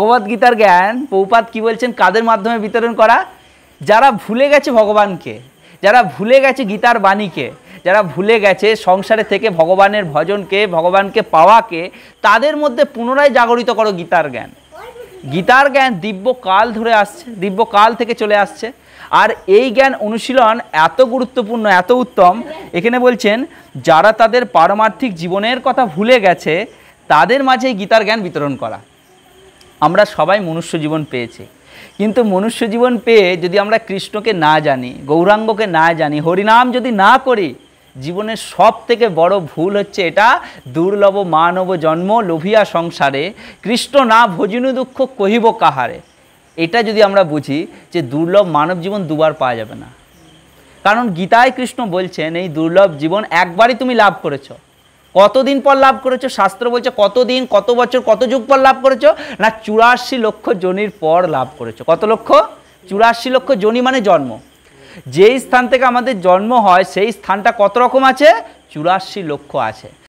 ভগবদ্গীতার জ্ঞান প্রভুপাদ কি বলছেন কাদের মাধ্যমে বিতরণ করা? যারা ভুলে গেছে ভগবানকে, যারা ভুলে গেছে গীতার বাণীকে, যারা ভুলে গেছে সংসারে থেকে ভগবানের ভজনকে, ভগবানকে পাওয়াকে, তাদের মধ্যে পুনরায় জাগরিত করো গীতার জ্ঞান। গীতার জ্ঞান দিব্যকাল ধরে আসছে, দিব্যকাল থেকে চলে আসছে। আর এই জ্ঞান অনুশীলন এত গুরুত্বপূর্ণ, এত উত্তম। এখানে বলছেন যারা তাদের পারমার্থিক জীবনের কথা ভুলে গেছে তাদের মাঝে গীতার জ্ঞান বিতরণ করা। আমরা সবাই মনুষ্য জীবন পেয়েছি, কিন্তু মনুষ্য জীবন পেয়ে যদি আমরা কৃষ্ণকে না জানি, গৌরাঙ্গকে না জানি, হরিনাম যদি না করি, জীবনের সব থেকে বড় ভুল হচ্ছে এটা, দুর্লভ মানব জন্ম লোভিয়া সংসারে, কৃষ্ণ না ভজিনু দুঃখ কহিব কাহারে। এটা যদি আমরা বুঝি যে দুর্লভ মানব জীবন দুবার পাওয়া যাবে না, কারণ গীতায় কৃষ্ণ বলছেন এই দুর্লভ জীবন একবারই তুমি লাভ করেছো। কতদিন পর লাভ করেছো? শাস্ত্র বলছে কতদিন, কত বছর, কত যুগ পর লাভ করেছো না 84 লক্ষ যোনির পর লাভ করেছো। কত লক্ষ? 84 লক্ষ যোনি মানে জন্ম। যেই স্থান থেকে আমাদের জন্ম হয় সেই স্থানটা কত রকম আছে? 84 লক্ষ আছে।